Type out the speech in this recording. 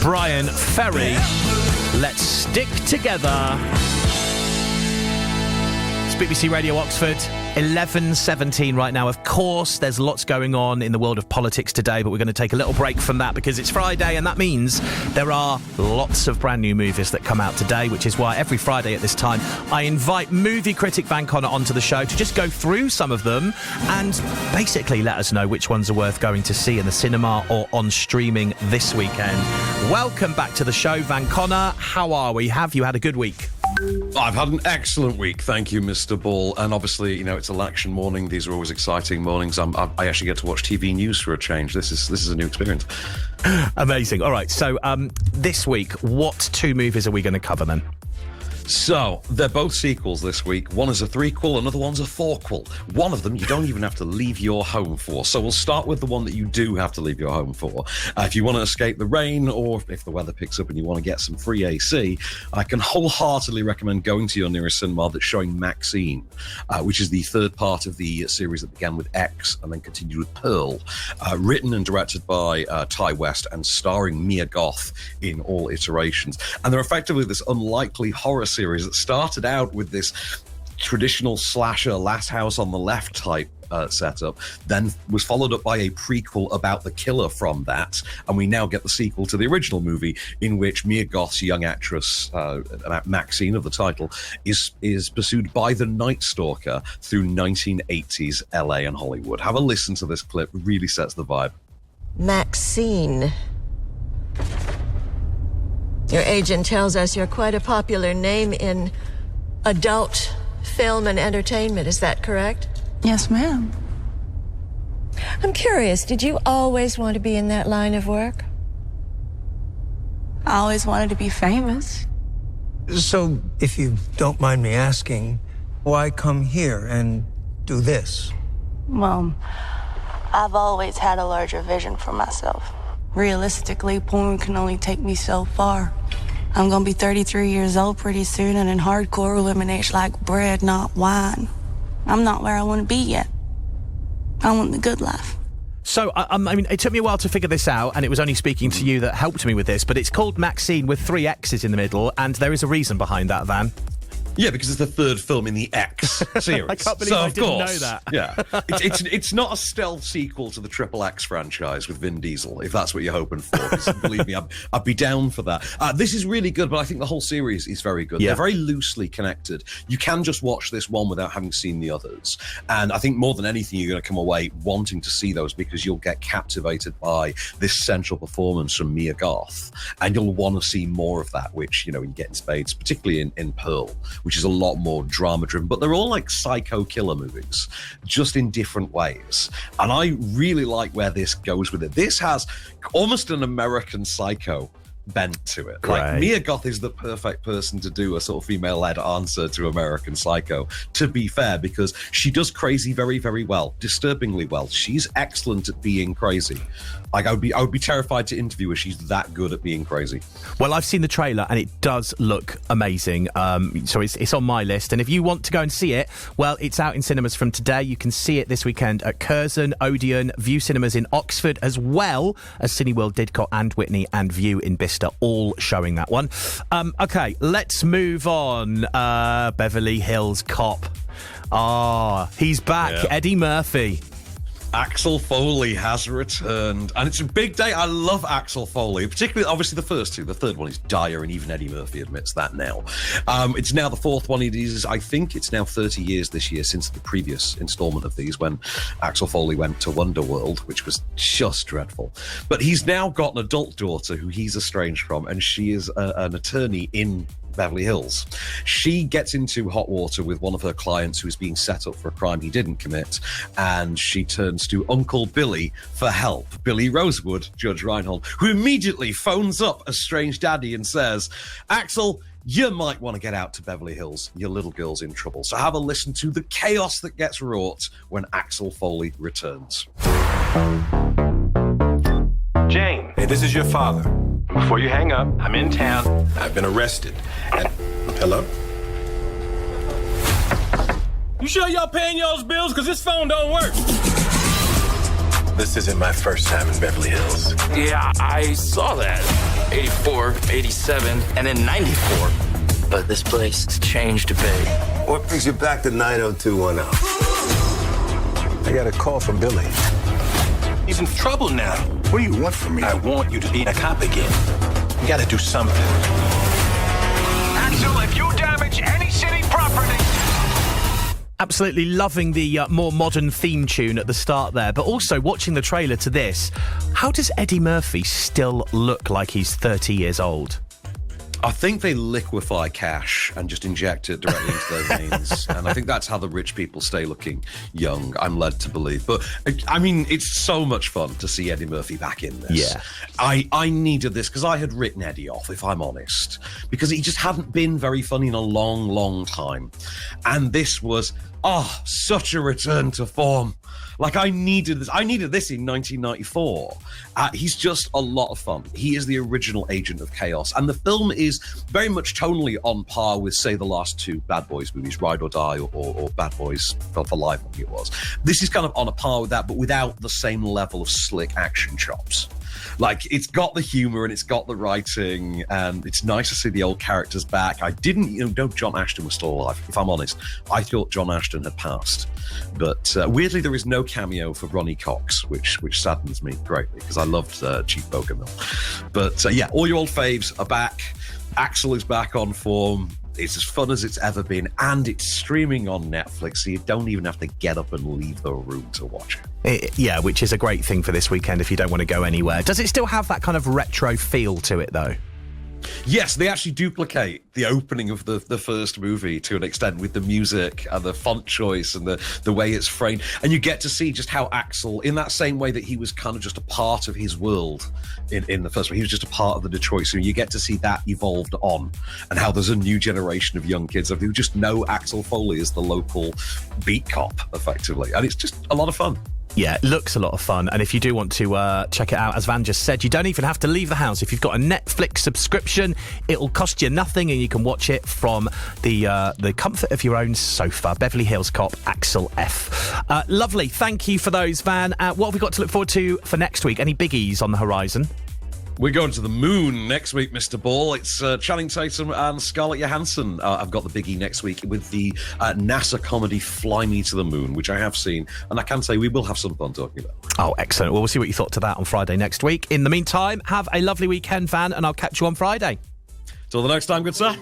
Brian Ferry. Let's stick together. It's BBC Radio Oxford, 11:17 right now. Of course, there's lots going on in the world of politics today, but we're going to take a little break from that because it's Friday, and that means there are lots of brand new movies that come out today, which is why every Friday at this time I invite movie critic Van Connor onto the show to just go through some of them and basically let us know which ones are worth going to see in the cinema or on streaming this weekend. Welcome back to the show, Van Connor. How are we? Have you had a good week? I've had an excellent week, thank you, Mr. Ball. And obviously, you know, it's election morning. These are always exciting mornings. I actually get to watch TV news for a change. This is a new experience. Amazing. All right, so this week, what two movies are we going to cover then? So, they're both sequels this week. One is a threequel, another one's a fourquel. One of them you don't even have to leave your home for. So we'll start with the one that you do have to leave your home for. If you want to escape the rain, or if the weather picks up and you want to get some free AC, I can wholeheartedly recommend going to your nearest cinema that's showing MaXXXine, which is the third part of the series that began with X and then continued with Pearl. Written and directed by Ty West and starring Mia Goth in all iterations. And they're effectively this unlikely horror series that started out with this traditional slasher last house on the left type setup, then was followed up by a prequel about the killer from that, and we now get the sequel to the original movie in which Mia Goth's young actress, Maxine of the title, is pursued by the Night Stalker through 1980s LA and Hollywood. Have a listen to this clip, it really sets the vibe. Maxine. Your agent tells us you're quite a popular name in adult film and entertainment. Is that correct? Yes, ma'am. I'm curious, did you always want to be in that line of work? I always wanted to be famous. So, if you don't mind me asking, why come here and do this? Well, I've always had a larger vision for myself. Realistically, porn can only take me so far. I'm gonna be 33 years old pretty soon, and in hardcore, eliminates like bread, not wine. I'm not where I want to be yet. I want the good life. So, I mean, it took me a while to figure this out, and it was only speaking to you that helped me with this, but it's called MaXXXine with 3 X's in the middle, and there is a reason behind that, Van. Yeah, because it's the third film in the X series. I can't believe I didn't know that. Yeah, it's not a stealth sequel to the Triple X franchise with Vin Diesel, if that's what you're hoping for. 'Cause believe me, I'd be down for that. This is really good, but I think the whole series is very good. Yeah. They're very loosely connected. You can just watch this one without having seen the others. And I think more than anything, you're going to come away wanting to see those because you'll get captivated by this central performance from Mia Goth. And you'll want to see more of that, which, you know, you get in spades, particularly in Pearl, which is a lot more drama-driven, but they're all like psycho killer movies, just in different ways. And I really like where this goes with it. This has almost an American Psycho bent to it. Great. Like, Mia Goth is the perfect person to do a sort of female-led answer to American Psycho, to be fair, because she does crazy very, very well, disturbingly well. She's excellent at being crazy. Like, I would be terrified to interview her. She's that good at being crazy. Well, I've seen the trailer and it does look amazing. So it's on my list. And if you want to go and see it, well, it's out in cinemas from today. You can see it this weekend at Curzon, Odeon, View Cinemas in Oxford, as well as Cineworld, Didcot and Whitney, and View in Bicester, all showing that one. Okay, let's move on. Beverly Hills Cop. He's back. Yeah. Eddie Murphy. Axel Foley has returned, and it's a big day. I love Axel Foley, particularly, obviously, the first two. The third one is dire, and even Eddie Murphy admits that now. It's now the fourth one. It is, I think it's now 30 years this year since the previous installment of these, when Axel Foley went to Wonderworld, which was just dreadful. But he's now got an adult daughter who he's estranged from, and she is an attorney in Beverly Hills. She gets into hot water with one of her clients who is being set up for a crime he didn't commit, and she turns to Uncle Billy for help. Billy Rosewood, Judge Reinhold, who immediately phones up a strange daddy and says, Axel, you might want to get out to Beverly Hills. Your little girl's in trouble. So have a listen to the chaos that gets wrought when Axel Foley returns. Jane. Hey, this is your father. Before you hang up, I'm in town. I've been arrested. And hello? You sure y'all paying y'all's bills? Because this phone don't work. This isn't my first time in Beverly Hills. Yeah, I saw that. 84, 87, and then 94. But this place has changed a bit. What brings you back to 90210? I got a call from Billy. He's in trouble now. What do you want from me? I want you to be a cop again. You gotta do something. Axel, if you damage any city property... Absolutely loving the more modern theme tune at the start there, but also watching the trailer to this, how does Eddie Murphy still look like he's 30 years old? I think they liquefy cash and just inject it directly into their veins. And I think that's how the rich people stay looking young, I'm led to believe. But, I mean, it's so much fun to see Eddie Murphy back in this. Yeah. I needed this because I had written Eddie off, if I'm honest, because he just hadn't been very funny in a long, long time. And this was, such a return to form. Like, I needed this. I needed this in 1994. He's just a lot of fun. He is the original agent of chaos. And the film is very much tonally on par with, say, the last two Bad Boys movies, Ride or Die or Bad Boys for Life, I think it was. This is kind of on a par with that, but without the same level of slick action chops. Like, it's got the humor and it's got the writing, and it's nice to see the old characters back. I didn't, know John Ashton was still alive, if I'm honest. I thought John Ashton had passed. But weirdly, there is no cameo for Ronnie Cox, which saddens me greatly, because I loved Chief Bogomil. But yeah, all your old faves are back. Axel is back on form. It's as fun as it's ever been, and it's streaming on Netflix, so you don't even have to get up and leave the room to watch it. Yeah, which is a great thing for this weekend if you don't want to go anywhere. Does it still have that kind of retro feel to it, though? Yes, they actually duplicate the opening of the first movie to an extent with the music and the font choice and the way it's framed. And you get to see just how Axel, in that same way that he was kind of just a part of his world in the first one, he was just a part of the Detroit scene. You get to see that evolved on, and how there's a new generation of young kids who just know Axel Foley as the local beat cop, effectively. And it's just a lot of fun. Yeah, it looks a lot of fun. And if you do want to check it out, as Van just said, you don't even have to leave the house. If you've got a Netflix subscription, it'll cost you nothing and you can watch it from the comfort of your own sofa. Beverly Hills Cop, Axel F. Lovely. Thank you for those, Van. What have we got to look forward to for next week? Any biggies on the horizon? We're going to the moon next week, Mr. Ball. It's Channing Tatum and Scarlett Johansson. I've got the biggie next week with the NASA comedy Fly Me to the Moon, which I have seen, and I can say we will have some fun talking about. Oh, excellent. Well, we'll see what you thought to that on Friday next week. In the meantime, have a lovely weekend, Van, and I'll catch you on Friday. Till the next time, good sir.